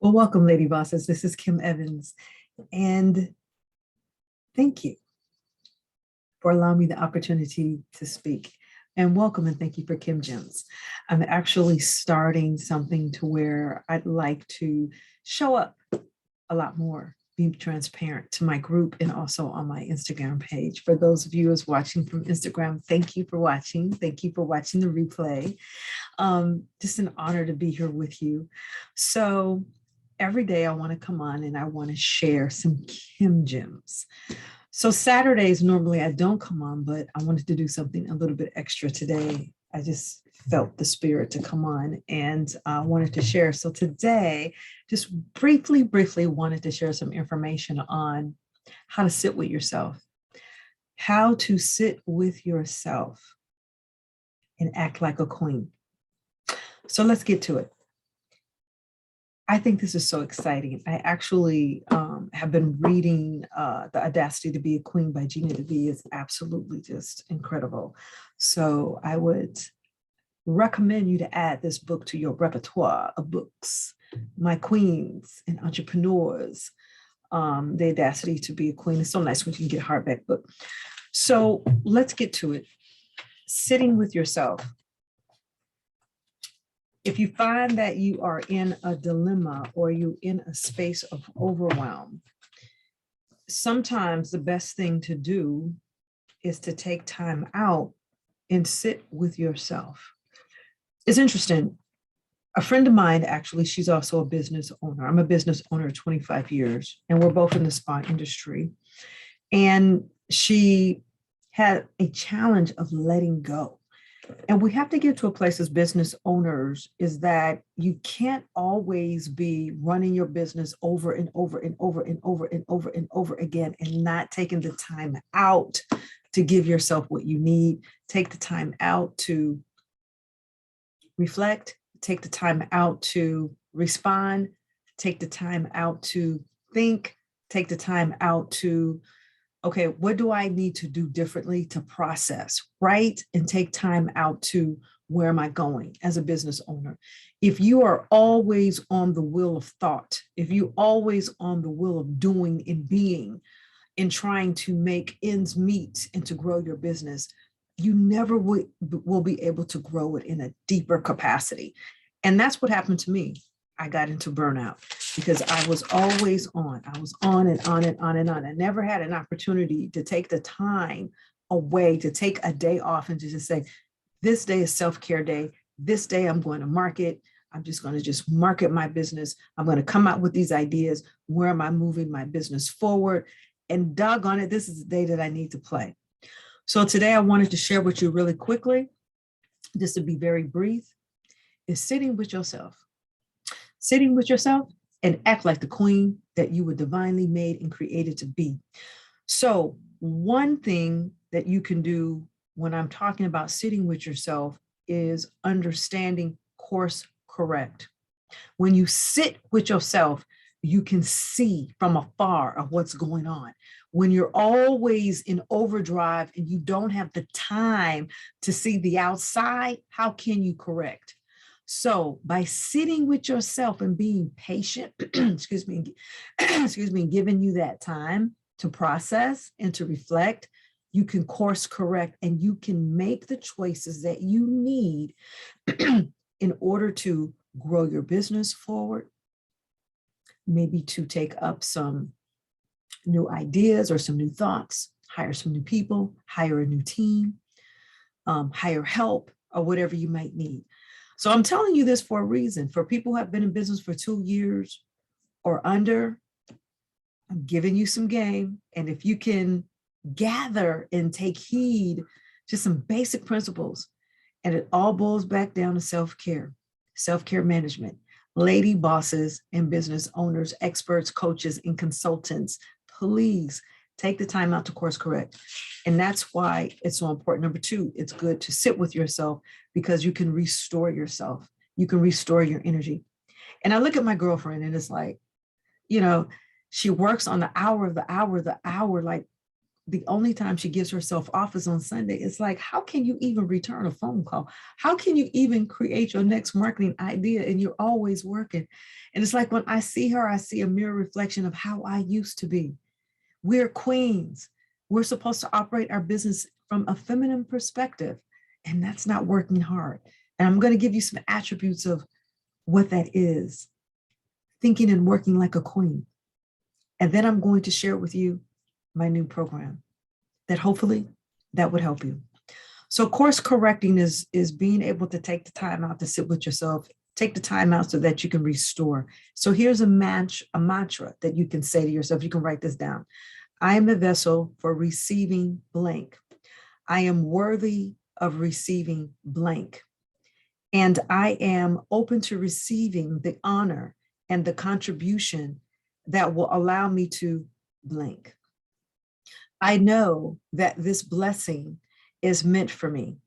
Well, welcome, Lady Bosses. This is Kim Evans, and thank you for allowing me the opportunity to speak. And welcome and thank you for Kim Gems. I'm actually starting something to where I'd like to show up a lot more, be transparent to my group and also on my Instagram page. For those of you who's watching from Instagram, thank you for watching. Thank you for watching the replay. Just an honor to be here with you. So every day I want to come on and I want to share some Kim Gems. So Saturdays, normally I don't come on, but I wanted to do something a little bit extra today. I just felt the spirit to come on and wanted to share. So today, just briefly wanted to share some information on how to sit with yourself, how to sit with yourself and act like a queen. So let's get to it. I think this is so exciting. I actually have been reading The Audacity to Be a Queen by Gina DeVee. It's absolutely just incredible. So I would recommend you to add this book to your repertoire of books. My Queens and Entrepreneurs, The Audacity to Be a Queen. It's so nice when you can get a hardback book. So let's get to it. Sitting with yourself. If you find that you are in a dilemma or you're in a space of overwhelm, sometimes the best thing to do is to take time out and sit with yourself. It's interesting. A friend of mine, actually, she's also a business owner. I'm a business owner 25 years, and we're both in the spa industry. And she had a challenge of letting go. And we have to get to a place as business owners is that you can't always be running your business over and over and over and over and over and over again and not taking the time out to give yourself what you need. Take the time out to reflect, take the time out to respond, take the time out to think, take the time out to okay, what do I need to do differently to process, right? And take time out to where am I going as a business owner? If you are always on the wheel of thought, if you're always on the wheel of doing and being and trying to make ends meet and to grow your business, you never will be able to grow it in a deeper capacity. And that's what happened to me. I got into burnout because I was always on. I was on and on and on and on. I never had an opportunity to take the time away, to take a day off and to just say, this day is self-care day. This day I'm going to market. I'm just going to just market my business. I'm going to come out with these ideas. Where am I moving my business forward? And doggone it, this is the day that I need to play. So today I wanted to share with you really quickly, just to be very brief, is sitting with yourself. Sitting with yourself and act like the queen that you were divinely made and created to be. So one thing that you can do when I'm talking about sitting with yourself is understanding course correct. When you sit with yourself, you can see from afar of what's going on. When you're always in overdrive and you don't have the time to see the outside, how can you correct? So by sitting with yourself and being patient, excuse me, giving you that time to process and to reflect, you can course correct and you can make the choices that you need in order to grow your business forward, maybe to take up some new ideas or some new thoughts, hire some new people, hire a new team, hire help, or whatever you might need. So I'm telling you this for a reason. For people who have been in business for 2 years or under, I'm giving you some game. And if you can gather and take heed, just some basic principles, and it all boils back down to self-care management. Lady bosses and business owners, experts, coaches, and consultants, please take the time out to course correct. And that's why it's so important. Number two, it's good to sit with yourself because you can restore yourself. You can restore your energy. And I look at my girlfriend and it's like, she works on the hour, like the only time she gives herself off is on Sunday. It's like, how can you even return a phone call? How can you even create your next marketing idea? And you're always working. And it's like when I see her, I see a mirror reflection of how I used to be. We're queens. We're supposed to operate our business from a feminine perspective, and that's not working hard. And I'm going to give you some attributes of what that is, thinking and working like a queen. And then I'm going to share with you my new program that hopefully that would help you. So course correcting is being able to take the time out to sit with yourself, take the time out so that you can restore. So here's a mantra that you can say to yourself. You can write this down. I am a vessel for receiving blank. I am worthy of receiving blank. And I am open to receiving the honor and the contribution that will allow me to blank. I know that this blessing is meant for me.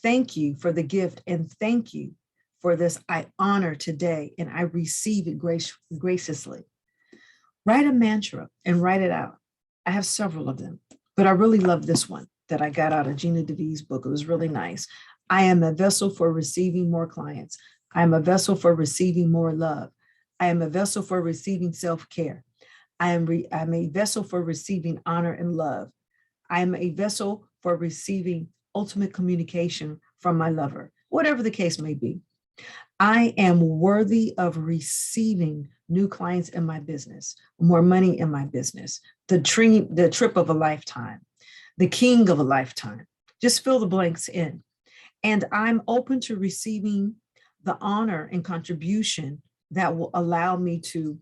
Thank you for the gift, and thank you for this. I honor today, and I receive it graciously. Write a mantra and write it out. I have several of them, but I really love this one that I got out of Gina DeVee's book. It was really nice. I am a vessel for receiving more clients. I am a vessel for receiving more love. I am a vessel for receiving self-care. I'm a vessel for receiving honor and love. I am a vessel for receiving ultimate communication from my lover, whatever the case may be. I am worthy of receiving new clients in my business, more money in my business, the trip of a lifetime, the king of a lifetime. Just fill the blanks in. And I'm open to receiving the honor and contribution that will allow me to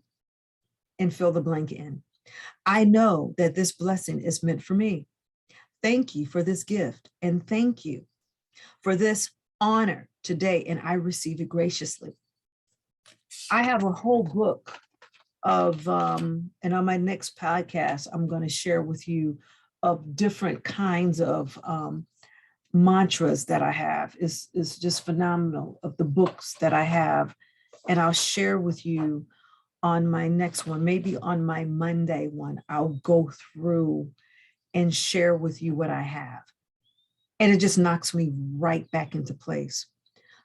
and fill the blank in. I know that this blessing is meant for me. Thank you for this gift, and thank you for this honor today, and I receive it graciously. I have a whole book of, and on my next podcast, I'm going to share with you of different kinds of mantras that I have. It's just phenomenal of the books that I have, and I'll share with you on my next one, maybe on my Monday one. I'll go through and share with you what I have. And it just knocks me right back into place.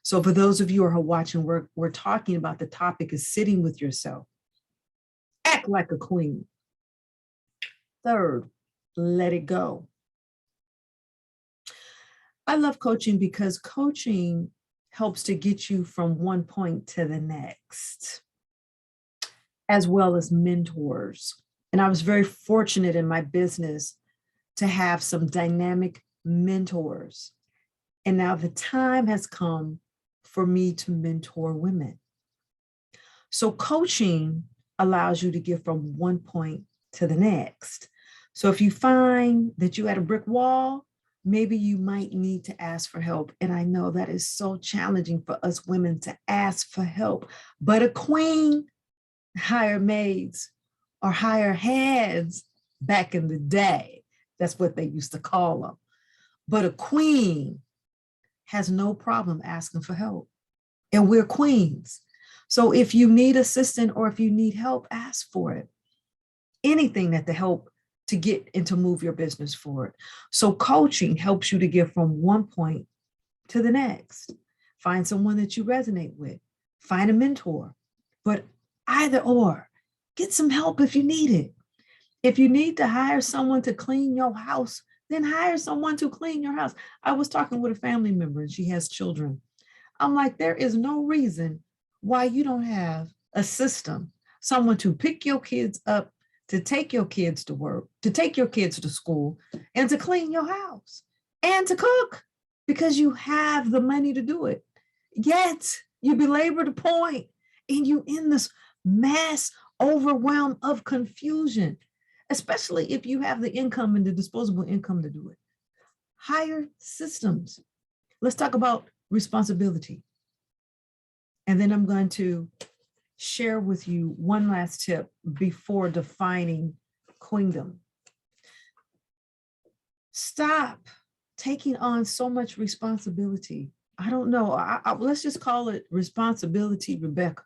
So for those of you who are watching, we're talking about the topic is sitting with yourself. Act like a queen. Third, let it go. I love coaching because coaching helps to get you from one point to the next, as well as mentors. And I was very fortunate in my business to have some dynamic mentors. And now the time has come for me to mentor women. So coaching allows you to get from one point to the next. So if you find that you're at a brick wall, maybe you might need to ask for help. And I know that is so challenging for us women to ask for help. But a queen hired maids or hire hands back in the day. That's what they used to call them. But a queen has no problem asking for help. And we're queens. So if you need assistance or if you need help, ask for it. Anything that to help to get and to move your business forward. So coaching helps you to get from one point to the next. Find someone that you resonate with. Find a mentor. But either or, get some help if you need it. If you need to hire someone to clean your house, then hire someone to clean your house. I was talking with a family member and she has children. I'm like, there is no reason why you don't have a system, someone to pick your kids up, to take your kids to work, to take your kids to school, and to clean your house and to cook because you have the money to do it. Yet you belabor the point and you in this mass overwhelm of confusion, especially if you have the income and the disposable income to do it. Hire systems. Let's talk about responsibility. And then I'm going to share with you one last tip before defining queendom. Stop taking on so much responsibility. I don't know. Let's just call it responsibility, Rebecca.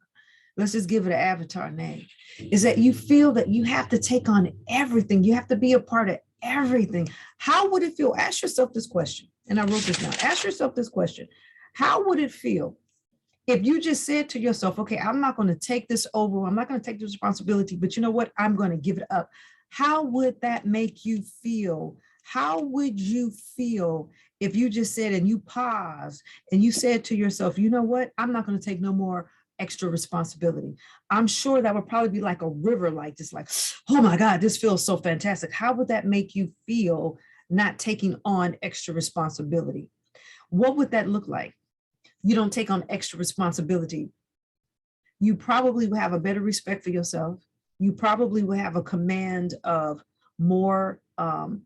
Let's just give it an avatar name. Is that you feel that you have to take on everything. You have to be a part of everything. How would it feel? Ask yourself this question. And I wrote this down. Ask yourself this question. How would it feel if you just said to yourself, okay, I'm not going to take this over. I'm not going to take this responsibility, but you know what? I'm going to give it up. How would that make you feel? How would you feel if you just said and you paused and you said to yourself, you know what? I'm not going to take no more extra responsibility. I'm sure that would probably be like a river, like just like, oh my God, this feels so fantastic. How would that make you feel not taking on extra responsibility? What would that look like? You don't take on extra responsibility. You probably will have a better respect for yourself. You probably will have a command of more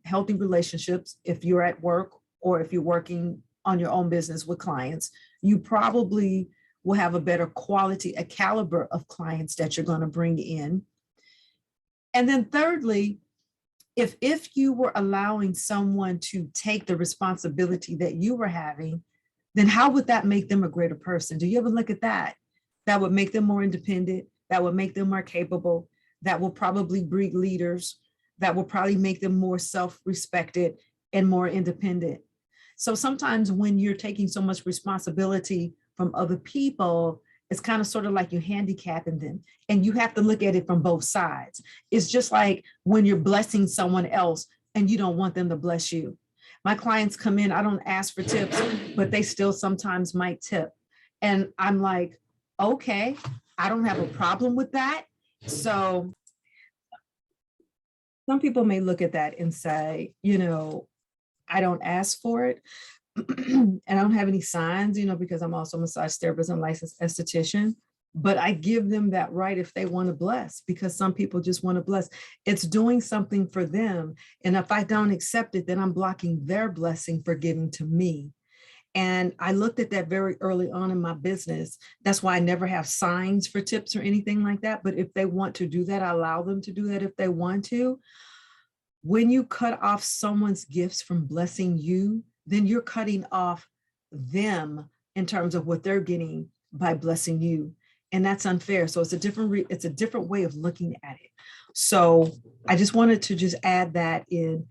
healthy relationships if you're at work or if you're working on your own business with clients. You probably will have a better quality, a caliber of clients that you're going to bring in. And then thirdly, if you were allowing someone to take the responsibility that you were having, then how would that make them a greater person? Do you ever look at that? That would make them more independent. That would make them more capable. That will probably breed leaders. That will probably make them more self-respected and more independent. So sometimes when you're taking so much responsibility from other people, it's kind of sort of like you're handicapping them. And you have to look at it from both sides. It's just like when you're blessing someone else and you don't want them to bless you. My clients come in, I don't ask for tips, but they still sometimes might tip. And I'm like, okay, I don't have a problem with that. So some people may look at that and say, I don't ask for it. And I don't have any signs, because I'm also a massage therapist and licensed esthetician. But I give them that right if they want to bless, because some people just want to bless. It's doing something for them. And if I don't accept it, then I'm blocking their blessing for giving to me. And I looked at that very early on in my business. That's why I never have signs for tips or anything like that. But if they want to do that, I allow them to do that if they want to. When you cut off someone's gifts from blessing you, then you're cutting off them in terms of what they're getting by blessing you. And that's unfair. So it's a different way of looking at it. So I just wanted to just add that in,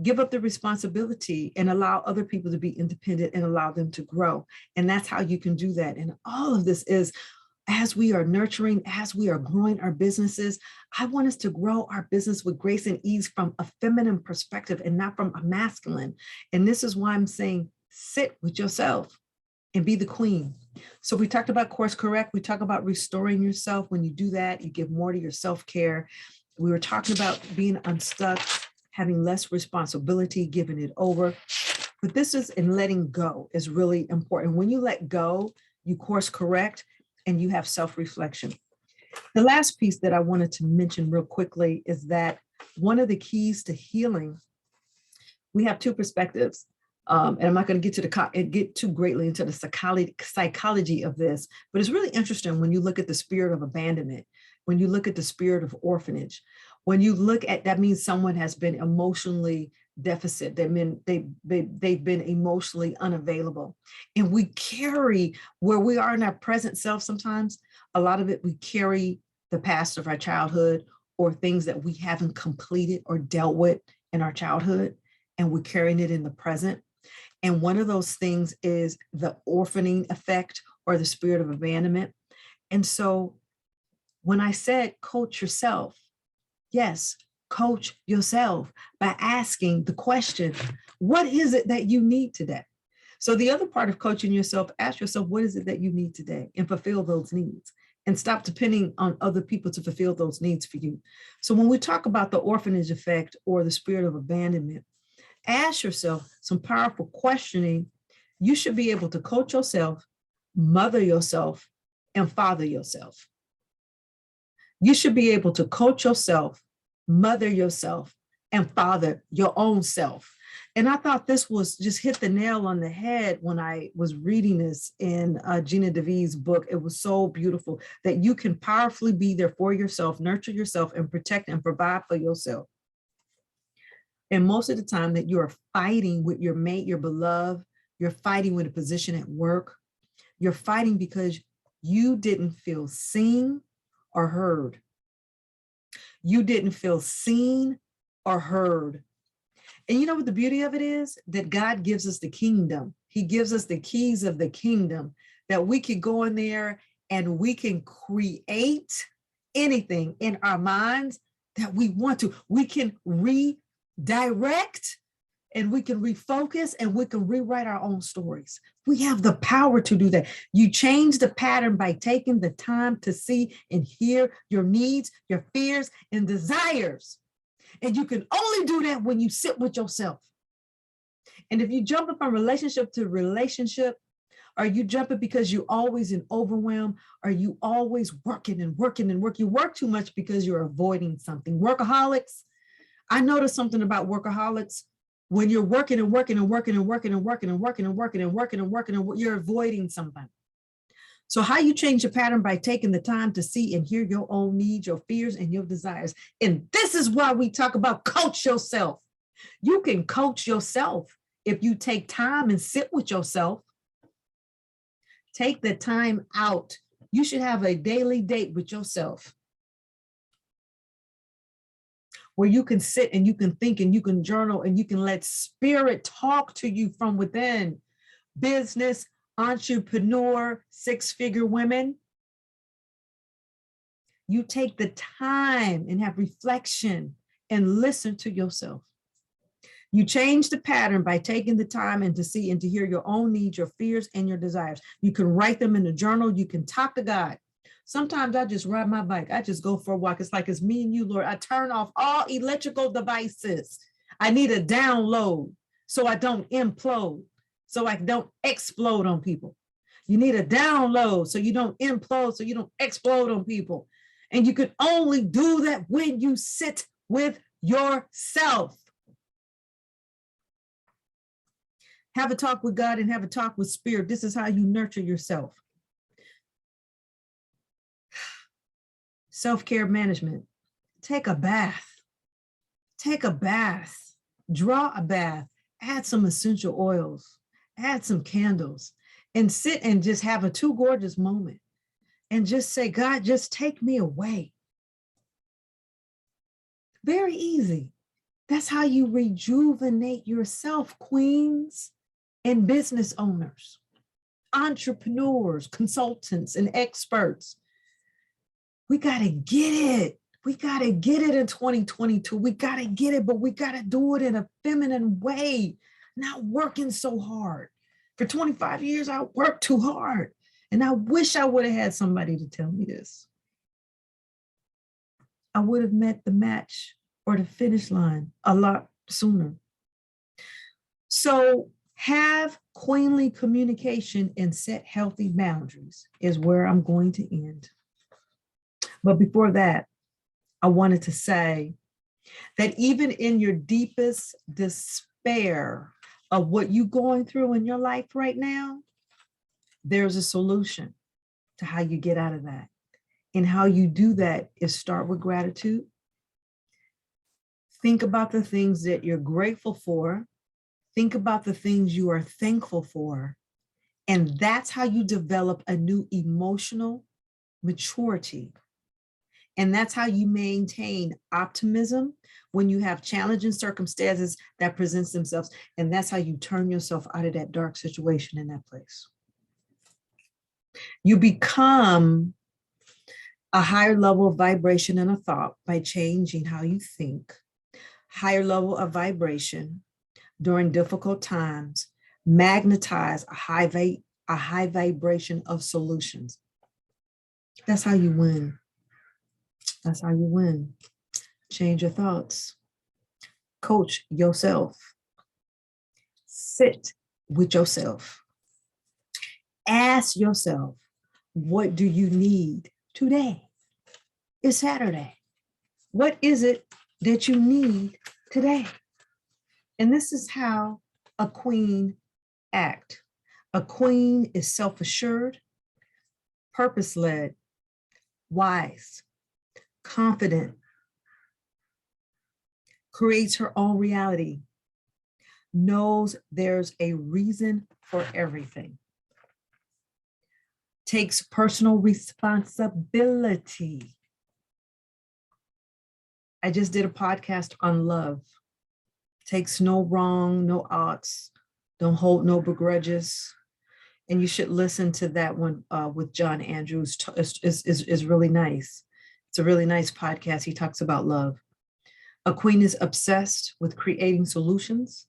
give up the responsibility and allow other people to be independent and allow them to grow. And that's how you can do that. And all of this is, as we are nurturing, as we are growing our businesses, I want us to grow our business with grace and ease from a feminine perspective and not from a masculine. And this is why I'm saying, sit with yourself and be the queen. So we talked about course correct. We talk about restoring yourself. When you do that, you give more to your self-care. We were talking about being unstuck, having less responsibility, giving it over. But this is in letting go is really important. When you let go, you course correct and you have self-reflection. The last piece that I wanted to mention real quickly is that one of the keys to healing, we have two perspectives. And I'm not going to get too greatly into the psychology of this, but it's really interesting when you look at the spirit of abandonment, when you look at the spirit of orphanage, when you look at that means someone has been emotionally deficit. They've been emotionally unavailable. And we carry where we are in our present self sometimes, a lot of it, we carry the past of our childhood or things that we haven't completed or dealt with in our childhood, and we're carrying it in the present. And one of those things is the orphaning effect or the spirit of abandonment. And so when I said coach yourself, yes, coach yourself by asking the question, what is it that you need today? So the other part of coaching yourself, ask yourself, what is it that you need today, and fulfill those needs, and stop depending on other people to fulfill those needs for you. So when we talk about the orphanage effect or the spirit of abandonment, ask yourself some powerful questioning. You should be able to coach yourself, mother yourself, and father yourself. You should be able to coach yourself, mother yourself, and father your own self. And I thought this was just hit the nail on the head when I was reading this in Gina DeVee's book. It was so beautiful that you can powerfully be there for yourself, nurture yourself, and protect and provide for yourself. And most of the time that you are fighting with your mate, your beloved, you're fighting with a position at work, you're fighting because you didn't feel seen or heard. You didn't feel seen or heard And you know what the beauty of it is? That God gives us the kingdom. He gives us the keys of the kingdom that we can go in there and we can create anything in our minds that we want to. We can redirect and we can refocus and we can rewrite our own stories. We have the power to do that. You change the pattern by taking the time to see and hear your needs, your fears, and desires. And you can only do that when you sit with yourself. And if you jump from relationship to relationship, are you jumping because you're always in overwhelm? Are you always working and working and working? You work too much because you're avoiding something. Workaholics, I noticed something about workaholics. When you're working and working and working and working and working and working and working and working and working and you're avoiding something. So how you change your pattern by taking the time to see and hear your own needs, your fears, and your desires. And this is why we talk about coach yourself. You can coach yourself if you take time and sit with yourself. Take the time out. You should have a daily date with yourself where you can sit and you can think and you can journal and you can let spirit talk to you from within. Business, entrepreneur, six-figure women. You take the time and have reflection and listen to yourself. You change the pattern by taking the time and to see and to hear your own needs, your fears, and your desires. You can write them in a journal. You can talk to God. Sometimes I just ride my bike. I just go for a walk. It's like it's me and you, Lord. I turn off all electrical devices. I need a download so I don't implode, so I don't explode on people. You need a download so you don't implode, so you don't explode on people. And you can only do that when you sit with yourself. Have a talk with God and have a talk with spirit. This is how you nurture yourself. Self-care management. Take a bath. Take a bath. Draw a bath. Add some essential oils. Add some candles. And sit and just have a too gorgeous moment. And just say, God, just take me away. Very easy. That's how you rejuvenate yourself, queens and business owners, entrepreneurs, consultants, and experts. We got to get it. We got to get it in 2022. We got to get it, but we got to do it in a feminine way, not working so hard. For 25 years, I worked too hard. And I wish I would have had somebody to tell me this. I would have met the match or the finish line a lot sooner. So have queenly communication and set healthy boundaries is where I'm going to end. But before that, I wanted to say that even in your deepest despair of what you're going through in your life right now, there's a solution to how you get out of that. And how you do that is start with gratitude. Think about the things that you're grateful for. Think about the things you are thankful for. And that's how you develop a new emotional maturity. And that's how you maintain optimism when you have challenging circumstances that presents themselves. And that's how you turn yourself out of that dark situation in that place. You become a higher level of vibration and a thought by changing how you think. Higher level of vibration during difficult times magnetize a high vibration of solutions. That's how you win. That's how you win. Change your thoughts. Coach yourself. Sit with yourself. Ask yourself, what do you need today? It's Saturday. What is it that you need today? And this is how a queen acts. A queen is self-assured, purpose-led, wise, confident, creates her own reality, knows there's a reason for everything, takes personal responsibility. I just did a podcast on love takes no wrong, no odds, don't hold no begrudges. And you should listen to that one with John Andrews. Is really nice. It's a really nice podcast. He talks about love. A queen is obsessed with creating solutions.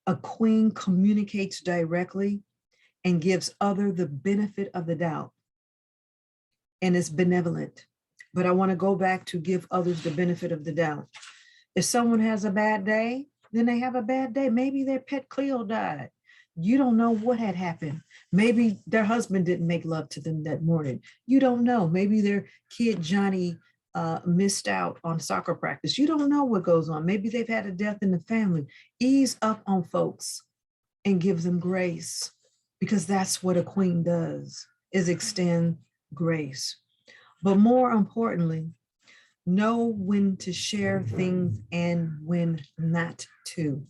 A queen communicates directly and gives other the benefit of the doubt and is benevolent. But I want to go back to give others the benefit of the doubt. If someone has a bad day, then they have a bad day. Maybe their pet Cleo died. You don't know what had happened. Maybe their husband didn't make love to them that morning. You don't know. Maybe their kid Johnny missed out on soccer practice. You don't know what goes on. Maybe they've had a death in the family. Ease up on folks and give them grace, because that's what a queen does, is extend grace. But more importantly, know when to share things and when not to.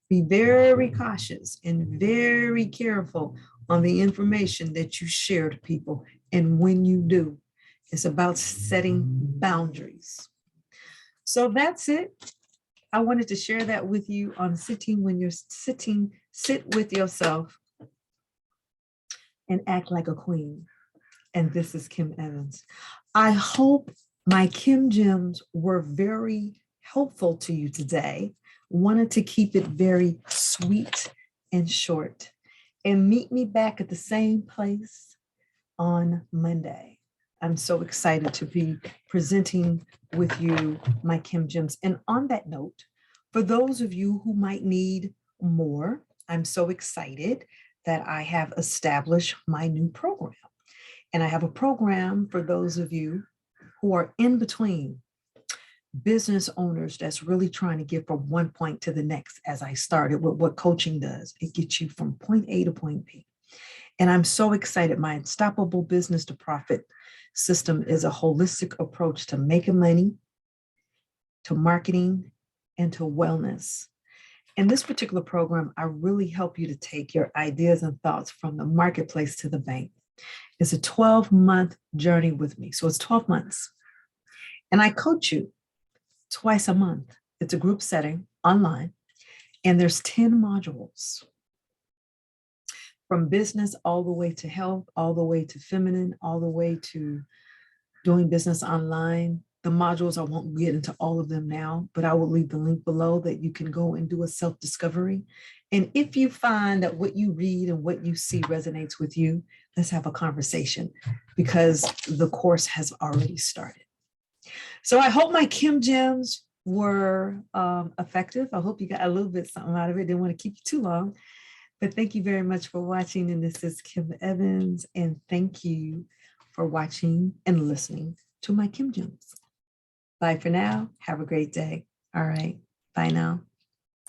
Be very cautious and very careful on the information that you share to people and when you do. It's about setting boundaries. So that's it. I wanted to share that with you on sitting. When you're sitting, sit with yourself and act like a queen. And this is Kim Evans. I hope my Kim Gems were very helpful to you today. Wanted to keep it very sweet and short. And meet me back at the same place on Monday. I'm so excited to be presenting with you my Kim Gems. And on that note, for those of you who might need more, I'm so excited that I have established my new program. And I have a program for those of you who are in between, business owners that's really trying to get from one point to the next, as I started with what coaching does. It gets you from point A to point B. And I'm so excited. My Unstoppable Business to Profit system is a holistic approach to making money, to marketing, and to wellness. In this particular program, I really help you to take your ideas and thoughts from the marketplace to the bank. It's a 12-month journey with me. So it's 12 months. And I coach you twice a month. It's a group setting online. And there's 10 modules. From business all the way to health, all the way to feminine, all the way to doing business online. The modules, I won't get into all of them now, but I will leave the link below that you can go and do a self-discovery. And if you find that what you read and what you see resonates with you, let's have a conversation, because the course has already started. So I hope my Kim Gems were effective. I hope you got a little bit something out of it. Didn't want to keep you too long, but thank you very much for watching. And this is Kim Evans, and thank you for watching and listening to my Kim Gems. Bye for now. Have a great day. All right. Bye now.